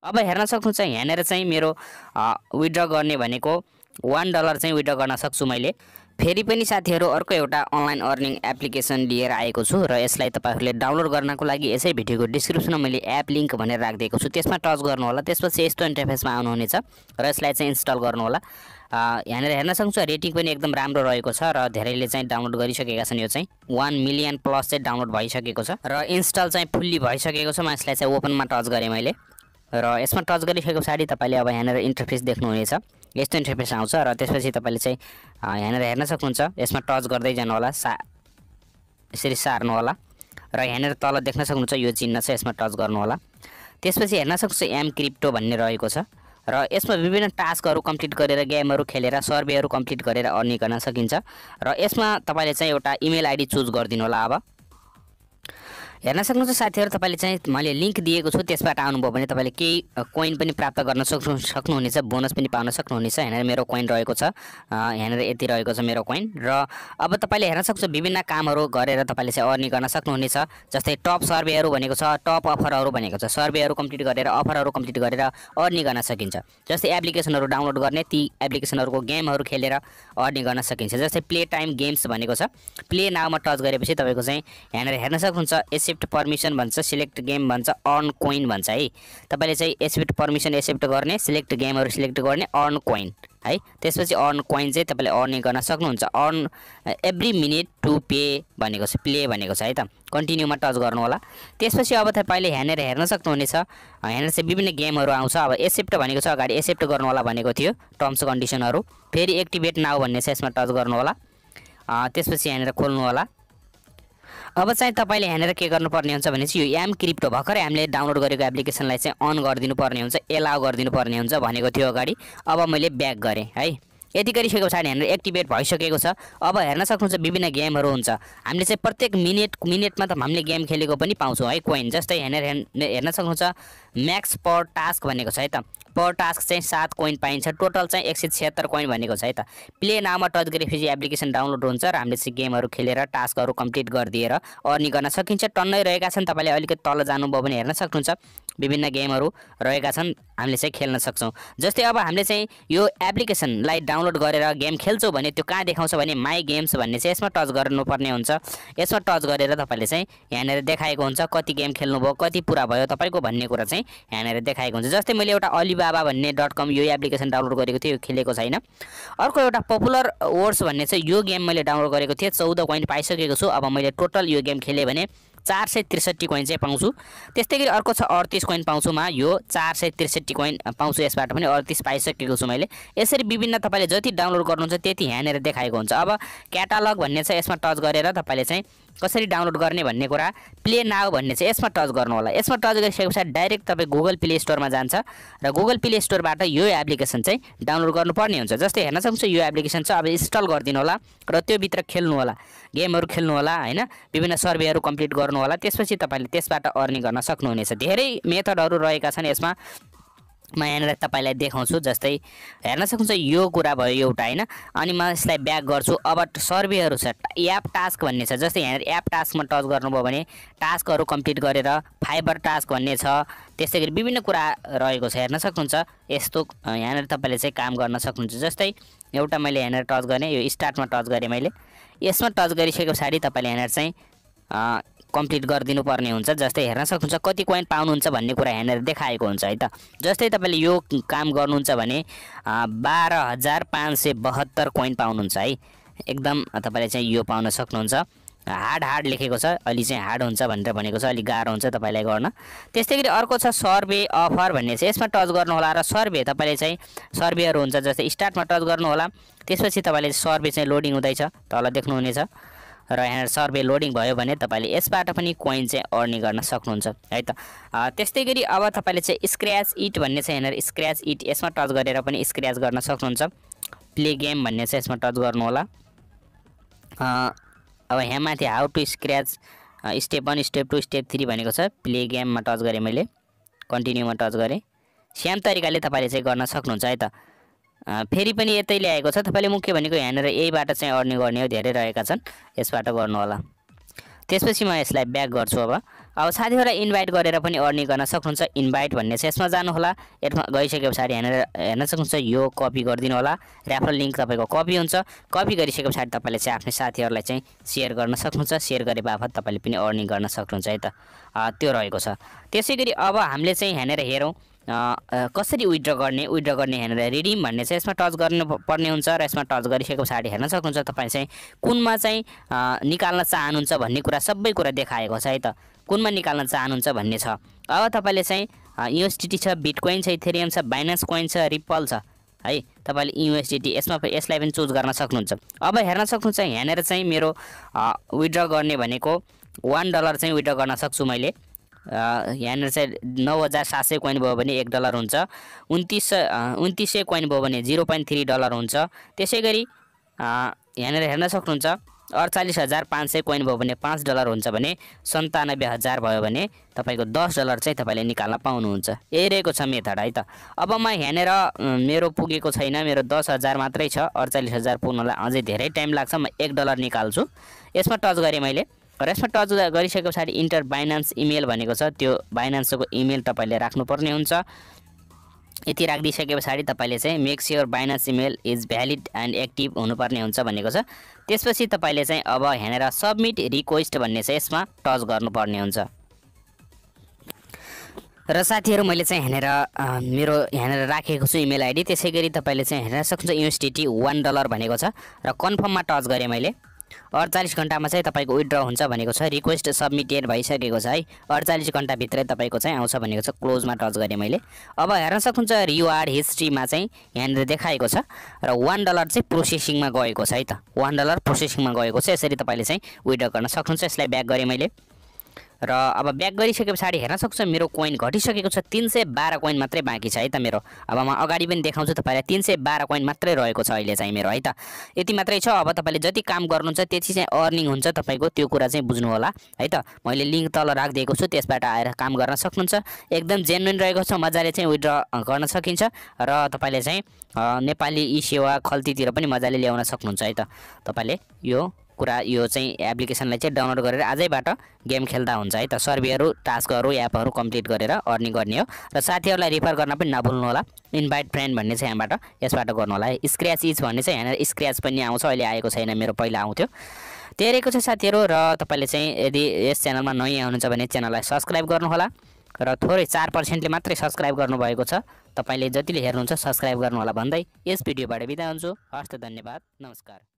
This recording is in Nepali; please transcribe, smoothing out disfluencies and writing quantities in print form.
अब हेर्न सक्नुहुन्छ यहाँनिर चाहिँ मेरो विथड्र गर्ने भनेको $1 चाहिँ विथड्र गर्न सक्छु मैले। फेरि पनि साथीहरू अर्को एउटा अनलाइन अर्निङ एप्लिकेसन लिएर आएको छु र यसलाई तपाईहरुले डाउनलोड गर्नको लागि यसै भिडियोको डिस्क्रिप्सनमा मैले एप लिंक भनेर राखिदिएको छु, त्यसमा टच गर्नु होला। त्यसपछि यस्तो इन्टरफेसमा आउनुहुनेछ र यसलाई चाहिँ इन्स्टल गर्नु होला। यहाँनिर हेर्न सक्नुहुन्छ रेटिङ पनि एकदम राम्रो रहेको छ र धेरैले चाहिँ डाउनलोड गरिसकेका छन्। यो चाहिँ 1 मिलियन प्लस चाहिँ डाउनलोड भइसकेको छ र इन्स्टल चाहिँ फुल्ली भइसकेको छ। म यसलाई चाहिँ ओपनमा टच गरेँ मैले र यसमा टच गरिसके पछाडि तपाईले अब यहाँनिर इन्टरफेस देख्नुहुनेछ। यस्तो इन्टरफेस आउँछ र त्यसपछि तपाईले चाहिँ यहाँनिर हेर्न सक्नुहुन्छ। यसमा टच गर्दै जानु होला, यसरी सार्नु होला र यहाँनिर तल देख्न सक्नुहुन्छ यो चिन्ह छ, यसमा टच गर्नु होला। त्यसपछि हेर्न सक्नुहुन्छ एम क्रिप्टो भन्ने रहेको छ र यसमा विभिन्न टास्कहरु कम्प्लिट गरेर गेमहरु खेलेर सर्वेहरु कम्प्लिट गरेर अर्निङ गर्न सकिन्छ र यसमा तपाईले चाहिँ एउटा इमेल आइडी चुज गरिदिनु होला। अब हेर्न सक्नुहुन्छ साथीहरु, तपाईले चाहिँ मैले लिंक दिएको छु, त्यसबाट आउनुभयो भने तपाईले केही कोइन पनि प्राप्त गर्न सक्नुहुनेछ, बोनस पनि पाउन सक्नुहुनेछ। यहाँनिर मेरो कोइन रहेको छ, यहाँनिर यति रहेको छ मेरो कोइन र अब तपाईले हेर्न सक्नुहुन्छ विभिन्न कामहरु गरेर तपाईले चाहिँ अर्निङ गर्न सक्नुहुनेछ। जस्तै टप सर्वेहरु भनेको छ, टप अफरहरु भनेको छ। सर्वेहरु कम्प्लिट गरेर अफरहरु कम्प्लिट गरेर अर्निङ गर्न सकिन्छ। जस्तै एप्लिकेसनहरु डाउनलोड गर्ने, ती एप्लिकेसनहरुको गेमहरु खेलेर अर्निङ गर्न सकिन्छ। जस्तै प्ले टाइम गेम्स भनेको छ, प्ले नाउमा टच गरेपछि तपाईको चाहिँ यहाँनिर हेर्न सक्नुहुन्छ एक्सेप्ट परमिसन भन्छ, सिलेक्ट गेम भन्छ, अर्न कोइन भन्छ है। तपाईले चाहिँ एक्सेप्ट परमिसन एक्सेप्ट गर्ने, सिलेक्ट गेमहरु सिलेक्ट गर्ने, अर्न कोइन है। त्यसपछि अर्न कोइन चाहिँ तपाईले अर्निङ गर्न सक्नुहुन्छ। Earn every minute to pay भनेको छ, प्ले भनेको छ है त। कन्टिन्युमा टच गर्नु होला। त्यसपछि अब तपाईले यहाँनिर हेर्न सक्नुहुनेछ, यहाँनिर चाहिँ विभिन्न गेमहरु आउँछ। अब एक्सेप्ट भनेको छ, अगाडि एक्सेप्ट गर्नु होला भनेको थियो, टर्म्स कन्डिसनहरु। फेरि एक्टिभेट नाउ भन्ने छ, यसमा टच गर्नु होला। त्यसपछि यहाँनिर खोल्नु होला। अब चाहिँ तपाईले यहाँनिर के गर्नुपर्ने हुन्छ भने चाहिँ यो एम क्रिप्टो भर्खरै हामीले डाउनलोड गरेको एप्लिकेसनलाई चाहिँ अन गरिदिनु पर्ने हुन्छ, एलाउ गरिदिनु पर्ने हुन्छ भनेको थियो अगाडि। अब मैले ब्याक गरेँ है। यति गरिसकेको छ, यहाँनिर एक्टिभेट भइसकेको छ। अब हेर्न सक्नुहुन्छ विभिन्न गेमहरु हुन्छ। हामीले चाहिँ प्रत्येक मिनेटमा त हामीले गेम खेलेको पनि पाउँछौँ है कोइन। जस्तै यहाँनिर हेर्न सक्नुहुन्छ म्याक्स पर टास्क भनेको छ है त। पर टास्क चाहिँ 7 कोइन पाइन्छ, टोटल चाहिँ 176 कोइन भनेको छ है त। प्ले नाउमा टच गरेपछि एप्लिकेसन डाउनलोड हुन्छ र हामीले चाहिँ गेमहरु खेलेर टास्कहरु कम्प्लिट गरिदिएर अर्निङ गर्न सकिन्छ। टन्नै रहेका छन्, तपाईले अलिकति तल जानुभयो भने हेर्न सक्नुहुन्छ विभिन्न गेमहरु रहेका छन्, हामीले चाहिँ खेल्न सक्छौं। जस्तै अब हामीले चाहिँ यो एप्लिकेसनलाई डाउनलोड गरेर गेम खेल्छौं भने त्यो कहाँ देखाउँछ भने माई गेम्स भन्ने चाहिँ यसमा टच गर्नुपर्ने हुन्छ। यसमा टच गरेर तपाईले चाहिँ यहाँनिर देखाएको हुन्छ कति गेम खेल्नुभयो, कति पूरा भयो तपाईको भन्ने कुरा चाहिँ यहाँनिर देखाएको हुन्छ। जस्तै मैले एउटा अलिबाबा भन्ने .com यो एप्लिकेसन डाउनलोड गरेको थिएँ, यो खेलेको छैन। अर्को एउटा पपुलर वर्ड्स भन्ने चाहिँ यो गेम मैले डाउनलोड गरेको थिएँ, 14 कोइन पाइसकेको छु। अब मैले टोटल यो गेम खेले भने 463 कोइन चाहिँ पाउँछु। त्यस्तै गरी अर्को छ 38 कोइन पाउँछु म, यो 463 कोइन पाउँछु, यसबाट पनि 38 पाइसकेको छु मैले। यसरी विभिन्न तपाईले जति डाउनलोड गर्नुहुन्छ त्यति यहाँनिर देखाएको हुन्छ। अब क्याटालग भन्ने छ, यसमा टच गरेर तपाईले चाहिँ कसरी डाउनलोड गर्ने भन्ने कुरा, प्ले नाउ भन्ने चाहिँ यसमा टच गर्नु होला। यसमा टच गरिसकेपछि डाइरेक्ट तपाई गुगल प्ले स्टोरमा जान्छ र गुगल प्ले स्टोरबाट यो एप्लिकेसन चाहिँ डाउनलोड गर्नुपर्ने हुन्छ। जस्तै हेर्न सक्नुहुन्छ यो एप्लिकेसन छ, अब इन्स्टल गरिदिनु होला र त्यो भित्र खेल्नु होला, गेमहरु खेल्नु होला हैन, विभिन्न सर्वेहरु कम्प्लिट गर्नु होला। त्यसपछि तपाईले त्यसबाट अर्निङ गर्न सक्नुहुनेछ। धेरै मेथडहरु रहेका छन् यसमा, म यहाँनिर तपाईलाई देखाउँछु। जस्तै हेर्न सक्नुहुन्छ यो कुरा भयो एउटा हैन, अनि म यसलाई ब्याक गर्छु। अब सर्वेहरु छ, एप टास्क भन्ने छ। जस्तै यहाँनिर एप टास्कमा टच गर्नुभयो भने टास्कहरु कम्प्लिट गरेर फाइबर टास्क भन्ने छ। त्यस्तै गरी विभिन्न कुरा रहेको छ, हेर्न सक्नुहुन्छ। यस्तो यहाँनिर तपाईले चाहिँ काम गर्न सक्नुहुन्छ। जस्तै एउटा मैले यहाँनिर टच गर्ने, यो स्टार्टमा टच गरे मैले। यसमा टच गरिसकेपछि तपाईले यहाँनिर चाहिँ कम्प्लिट गरिदिनु पर्ने हुन्छ। जस्तै हेर्न सक्नुहुन्छ कति कोइन पाउनुहुन्छ भन्ने कुरा यहाँनिर देखाएको हुन्छ है त। जस्तै तपाईले यो काम गर्नुहुन्छ भने 12572 कोइन पाउनुहुन्छ है। एकदम तपाईले चाहिँ यो पाउन सक्नुहुन्छ। हार्ड लेखेको छ, अलि चाहिँ हार्ड हुन्छ भनेर भनेको छ, अलि गाह्रो हुन्छ तपाईलाई गर्न। त्यस्तै गरी अर्को छ सर्वे अफर भन्ने छ, यसमा टच गर्नु होला र सर्वे तपाईले चाहिँ सर्वेहरु हुन्छ। जस्तै स्टार्टमा टच गर्नु होला, त्यसपछि तपाईले सर्वे चाहिँ लोडिङ हुँदैछ, तल देख्नुहुनेछ र यहाँ सर्वे लोडिङ भयो भने तपाईले यसबाट पनि कोइन चाहिँ अर्निङ गर्न सक्नुहुन्छ है त। त्यस्तै गरी अब तपाईले चाहिँ स्क्रैच इट भन्ने छ, यहाँ स्क्रैच इट यसमा टच गरेर पनि स्क्रैच गर्न सक्नुहुन्छ। प्ले गेम भन्ने छ, यसमा टच गर्नु होला। अब यहाँ माथि how to scratch step 1 step 2 step 3 भनेको छ। प्ले गेममा टच गरे मैले, कन्टिन्युमा टच गरे। सेम तरिकाले तपाईले चाहिँ गर्न सक्नुहुन्छ है त। फेरि पनि यतै ल्याएको छ, तपाईले मुख्य भनेको यहाँनिर यहीबाट चाहिँ अर्निङ गर्ने हो, धेरै रहेका छन्, यसबाट गर्नु होला। त्यसपछि म यसलाई ब्याक गर्छु। अब साथीहरूलाई इन्भाइट गरेर पनि अर्निङ गर्न सक्नुहुन्छ। इन्भाइट भन्ने छ यसमा जानु होला। यसमा गइसके पछाडि हेर्न सक्नुहुन्छ यो कपी गरिदिनु होला। रेफरल लिङ्क तपाईँको कपी हुन्छ। कपी गरिसके पछाडि तपाईँले चाहिँ आफ्नै साथीहरूलाई चाहिँ सेयर गर्न सक्नुहुन्छ। सेयर गरे बापत तपाईँले पनि अर्निङ गर्न सक्नुहुन्छ है त। त्यो रहेको छ। त्यसै गरी अब हामीले चाहिँ यहाँनिर हेरौँ कसरी विथड्र गर्ने यहाँनिर रिडिम भन्ने चाहिँ यसमा टच गर्नुपर्ने हुन्छ र यसमा टच गरिसके पछाडि हेर्न सक्नुहुन्छ तपाईँ चाहिँ कुनमा चाहिँ निकाल्न चाहनुहुन्छ भन्ने कुरा सबै कुरा देखाएको छ है त। कुनमा निकाल्न चाहनुहुन्छ भन्ने छ। अब तपाईँले चाहिँ USDT छ, बिटकोइन छ, इथेरियम छ, बाइनान्स कोइन छ, रिपल छ है। तपाईँले USDT यसलाई पनि चुज गर्न सक्नुहुन्छ। अब हेर्न सक्नुहुन्छ यहाँनिर चाहिँ मेरो विथड्र गर्ने भनेको $1 चाहिँ विथड्र गर्न सक्छु मैले। यहाँनिर चाहिँ 9700 कोइन भयो भने $1 हुन्छ। 2900 कोइन भयो भने $0.3 हुन्छ। त्यसै गरी यहाँनिर हेर्न सक्नुहुन्छ 48500 कोइन भयो भने $5 हुन्छ भने 97000 भयो भने तपाईँको $10 चाहिँ तपाईँले निकाल्न पाउनुहुन्छ। यही रहेको छ मेथड है त। अब म यहाँनिर मेरो पुगेको छैन, मेरो 10,000 मात्रै छ। 48000 पुग्नलाई अझै धेरै टाइम लाग्छ। म $1 निकाल्छु। यसमा टच गरेँ मैले र यसमा टच गरिसके पछाडि इन्टर बाइनान्स इमेल भनेको छ। त्यो बाइनान्सको इमेल तपाईँले राख्नुपर्ने हुन्छ। यति राखिदिइसके पछाडि तपाईँले चाहिँ make sure Binance email is valid and active हुनुपर्ने हुन्छ भनेको छ। त्यसपछि तपाईँले चाहिँ अब यहाँनिर सबमिट रिक्वेस्ट भन्ने चाहिँ यसमा टच गर्नुपर्ने हुन्छ। र साथीहरू मैले चाहिँ यहाँनिर मेरो यहाँनिर राखेको छु इमेल आइडी। त्यसै गरी तपाईँले चाहिँ हेर्न सक्नुहुन्छ USDT $1 भनेको छ र कन्फर्ममा टच गरेँ मैले। 48 घण्टामा चाहिँ तपाईँको विथड्र हुन्छ भनेको छ। रिक्वेस्ट सबमिटेड भइसकेको छ है। 48 घण्टाभित्रै तपाईँको चाहिँ आउँछ भनेको छ। क्लोजमा टच गरेँ मैले। अब हेर्न सक्नुहुन्छ रिवार्ड हिस्ट्रीमा चाहिँ यहाँनिर देखाएको छ र $1 चाहिँ प्रोसेसिङमा गएको छ है त। $1 प्रोसेसिङमा गएको छ। यसरी तपाईँले चाहिँ विथड्र गर्न सक्नुहुन्छ। यसलाई ब्याक गरेँ मैले र अब ब्याक गरिसके पछाडि हेर्न सक्नुहुन्छ मेरो कोइन घटिसकेको छ। 312 कोइन मात्रै बाँकी छ है त मेरो। अब म अगाडि पनि देखाउँछु तपाईँलाई। 312 कोइन मात्रै रहेको छ अहिले चाहिँ मेरो है त। यति मात्रै छ। अब तपाईँले जति काम गर्नुहुन्छ त्यति चाहिँ अर्निङ हुन्छ तपाईँको। त्यो कुरा चाहिँ बुझ्नु होला है त। मैले लिङ्क तल राखिदिएको छु, त्यसबाट आएर काम गर्न सक्नुहुन्छ। एकदम जेन्युन रहेको छ। मजाले चाहिँ विथड्र गर्न सकिन्छ र तपाईँले चाहिँ नेपाली ई सेवा खल्तीतिर पनि मजाले ल्याउन सक्नुहुन्छ है त। तपाईँले यो चाहिँ एप्लिकेसनलाई चाहिँ डाउनलोड गरेर आजैबाट गेम खेल्दा हुन्छ है त। सर्वेहरू, टास्कहरू, एपहरू कम्प्लिट गरेर अर्निङ गर्ने हो। र साथीहरूलाई रिफर गर्न पनि नभुल्नु होला। इन्भाइट फ्रेन्ड भन्ने चाहिँ यहाँबाट यसबाट गर्नु होला है। स्क्रैच इज भन्ने चाहिँ यहाँनिर स्क्रैच पनि आउँछ। अहिले आएको छैन, मेरो पहिला आउँथ्यो। त्यही रहेको छ साथीहरू। र तपाईँले चाहिँ यदि यस च्यानलमा नयाँ हुनुहुन्छ भने च्यानललाई सब्सक्राइब गर्नुहोला र थोरै 4%ले मात्रै सब्सक्राइब गर्नुभएको छ। तपाईँले जतिले हेर्नुहुन्छ सब्सक्राइब गर्नुहोला भन्दै यस भिडियोबाट बिदा हुन्छु। हस्त, धन्यवाद, नमस्कार।